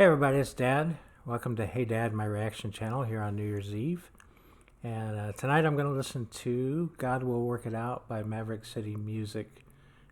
Hey everybody, it's Dad. Welcome to Hey Dad, my reaction channel here on New Year's Eve. And tonight I'm going to listen to God Will Work It Out by Maverick City Music,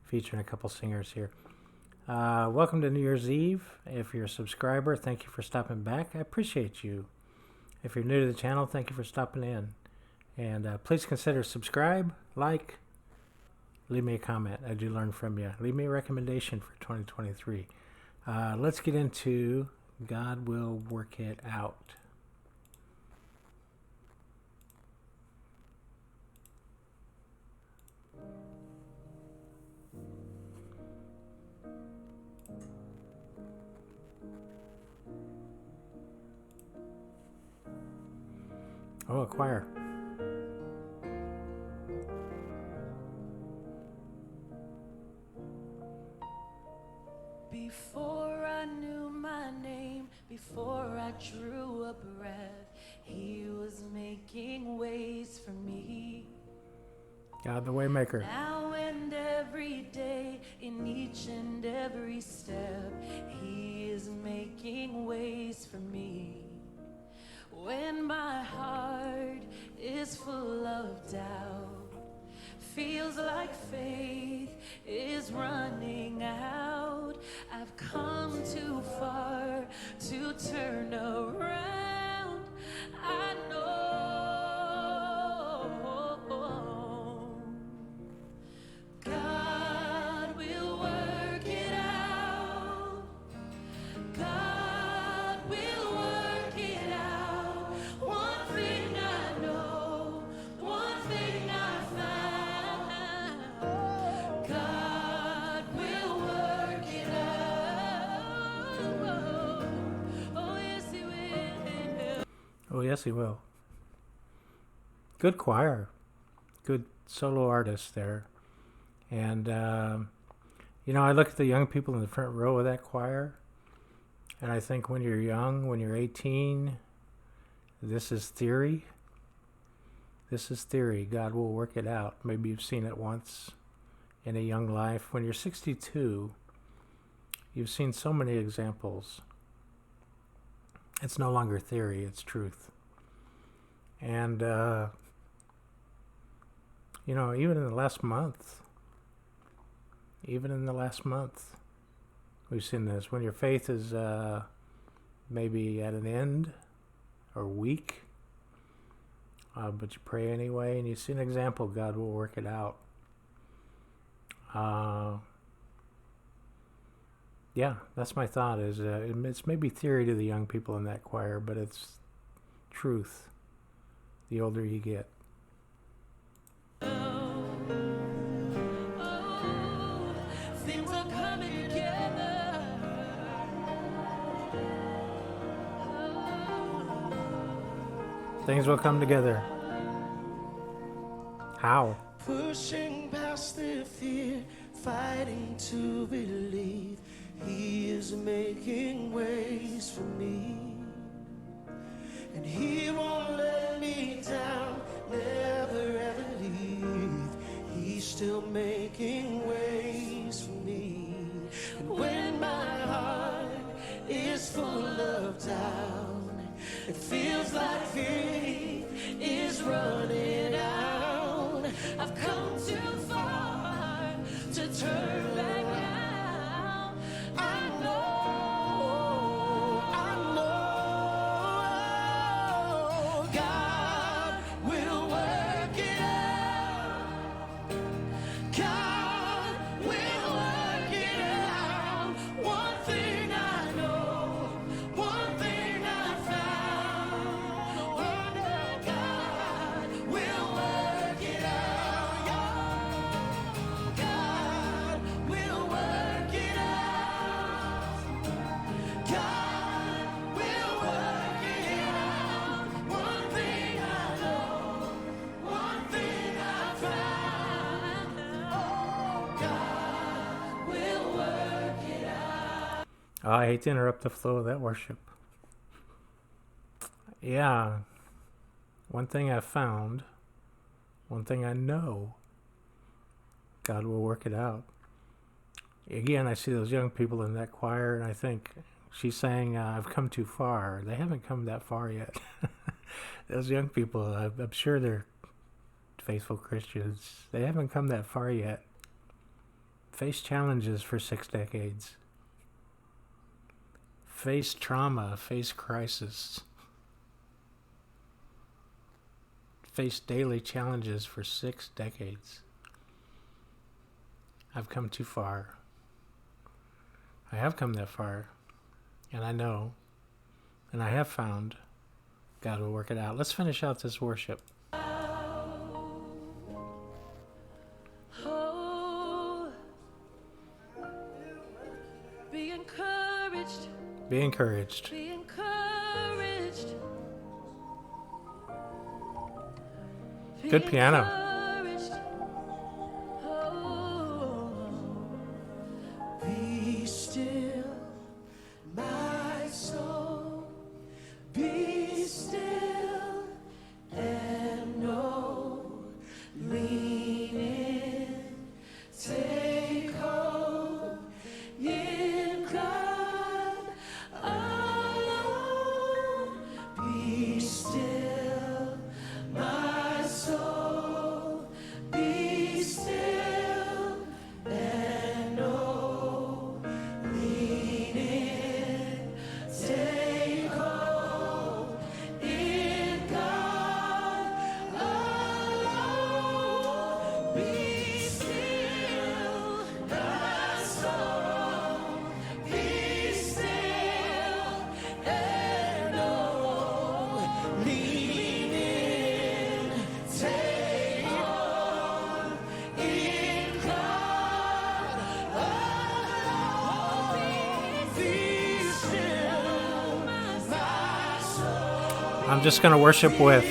featuring a couple singers here. Welcome to New Year's Eve. If you're a subscriber, thank you for stopping back. I appreciate you. If you're new to the channel, thank you for stopping in. And please consider subscribe, like, leave me a comment. I do learn from you. Leave me a recommendation for 2023. Let's get into God Will Work It Out. Oh, a choir. Before I knew my name, before I drew a breath, he was making ways for me. God the Waymaker. Now and every day, in each and every step, he is making ways for me. When my heart is full of doubt, feels like faith is running out, I've come too far to turn around. I know God will work it out. God will work it out. One thing I know, one thing I found, God will work it out. Oh yes he will. Oh, yes, he will. Good choir. Good solo artist there. And, you know, I look at the young people in the front row of that choir, and I think when you're young, when you're 18, this is theory. This is theory. God will work it out. Maybe you've seen it once in a young life. When you're 62, you've seen so many examples. It's no longer theory, it's truth. And, you know, even in the last month, we've seen this. When your faith is maybe at an end or weak, but you pray anyway, and you see an example, God will work it out. Yeah, that's my thought. Is it's maybe theory to the young people in that choir, but it's truth the older you get. Things are coming together. Things will come together. How? Pushing past the fear, fighting to believe he is making ways for me. And he won't let me down, never ever leave. He's still making ways for me. And when my heart is full of doubt, it feels like faith is running out, I've come too far to turn back now. I know God will work it out. God will work it out. One thing I know, one thing I found, oh no, God will work it out. God will work it out. God will work it out. One thing I know, one thing I found, oh, God will work it out. Oh, I hate to interrupt the flow of that worship. Yeah. One thing I found, one thing I know, God will work it out. Again, I see those young people in that choir, and I think, She's saying, I've come too far. They haven't come that far yet. Those young people, I'm sure they're faithful Christians. They haven't come that far yet. Face challenges for 6 decades. Face trauma, face crisis. Face daily challenges for 6 decades. I've come too far. I have come that far. And I know, and I have found, God will work it out. Let's finish out this worship. Oh, be encouraged. Be encouraged. Be encouraged. Be Good piano. encouraged. Oh, be still, my soul. Be still and know. Lean in, take hold in God alone. Be still, my soul. Be still and know. Lean in, take hold in God alone. Be still, my soul. Be still and know. Lean in, take hold in God alone. Be still, my soul. I'm just going to worship with.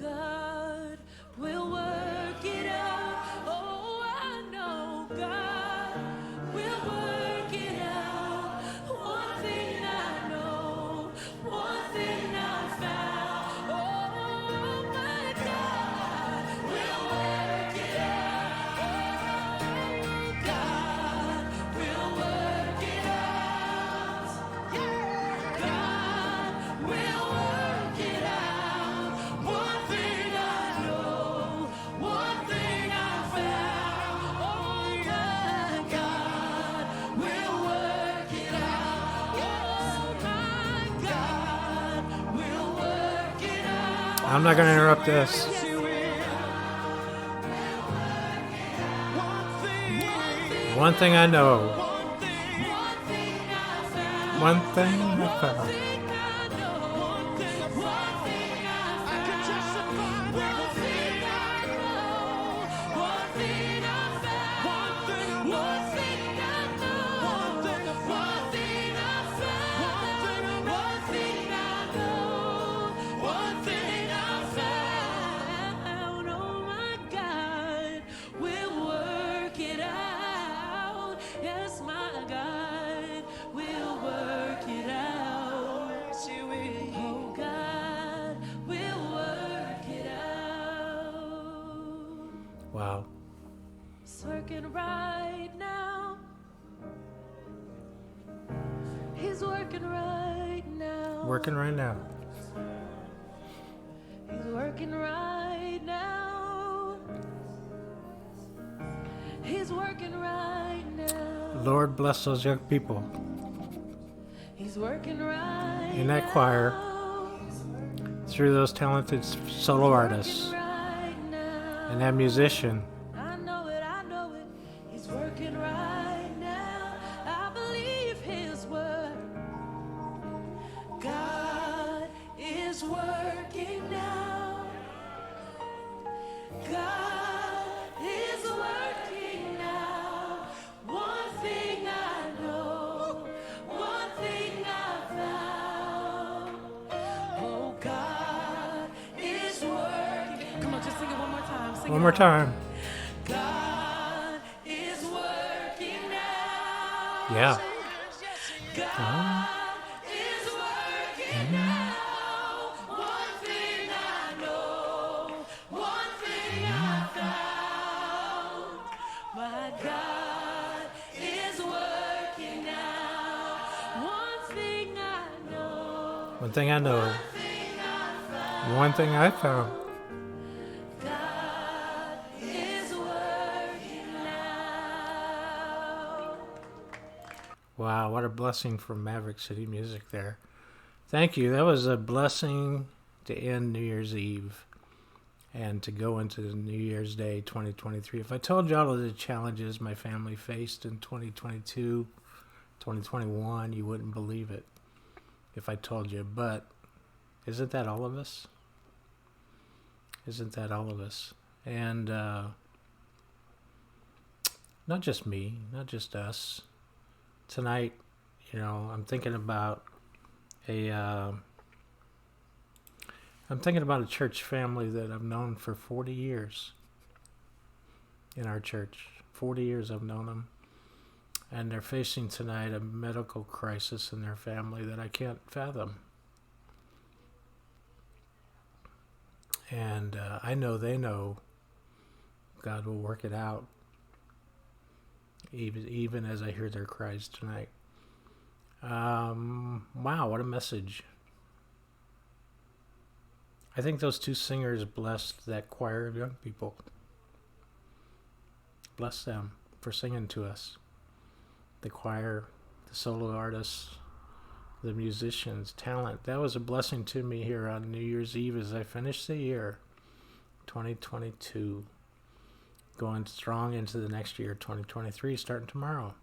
God will work it out. Oh, I know God will work it out. One thing I know, one thing I found. Oh, my God will work it out. Oh, God will work it out. Yeah, God will work it out. One thing I know, one thing I found. Oh, my God will work it out. Oh, my God will work it out. I'm not going to interrupt this. Yes, He will. One thing I know. One thing I found. One thing I found. One thing I know. One thing I can testify. One thing I know. One thing I found. One thing I know. One thing I found. One thing I know. One thing I found. Oh, my God will work it out. Yes, my God will work it out. Yes, He will. Oh, God will work it out. Wow. It's working right now. He's working right now. Working right now. He's working right now. He's working right now. Lord bless those young people He's working right in that choir, now. through those talented solo artists, Right now. and that musician. I know it, I know it. He's working right now. I believe His word. God is working now. God is working now. One thing I know, one thing I found. Oh, God is working. Come on, just sing it one more time. Sing One it more out. time. God is working now. Yeah. God is working out. One thing I know, one thing I found. My God is working out. One thing I know, One thing I know. One thing I found. God is working out. Wow, what a blessing from Maverick City Music there. Thank you. That was a blessing to end New Year's Eve and to go into the New Year's Day 2023. If I told you all of the challenges my family faced in 2022, 2021, you wouldn't believe it if I told you. But isn't that all of us? Isn't that all of us? And not just me, not just us. Tonight, I'm thinking about a church family that I've known for 40 years in our church. 40 years I've known them. And they're facing tonight a medical crisis in their family that I can't fathom. And I know they know God will work it out, even as I hear their cries tonight. Wow, what a message. I think those two singers blessed that choir of young people. Bless them for singing to us. The choir, the solo artists, the musicians, talent. That was a blessing to me here on New Year's Eve as I finished the year 2022. Going strong into the next year, 2023, starting tomorrow.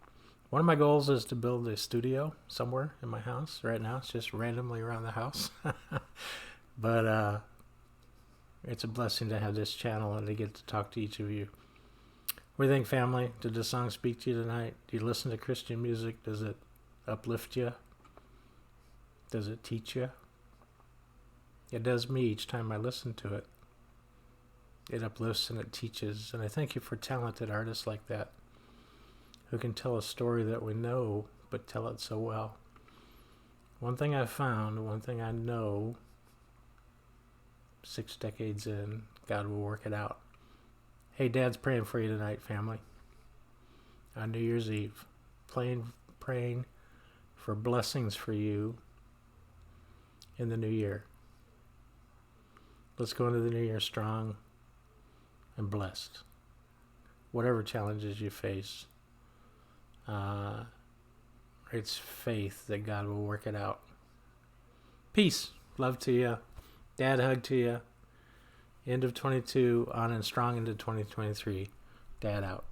One of my goals is to build a studio somewhere in my house. Right now, it's just randomly around the house. But it's a blessing to have this channel and to get to talk to each of you. What do you think, family? Did the song speak to you tonight? Do you listen to Christian music? Does it uplift you? Does it teach you? It does me each time I listen to it. It uplifts and it teaches. And I thank you for talented artists like that who can tell a story that we know, but tell it so well. One thing I found, one thing I know, 6 decades in, God will work it out. Hey, Dad's praying for you tonight, family. On New Year's Eve. Praying for blessings for you in the new year. Let's go into the new year strong and blessed. Whatever challenges you face, it's faith that God will work it out. Peace. Love to you. Dad hug to you. End of 22, on and strong into 2023. Dad out.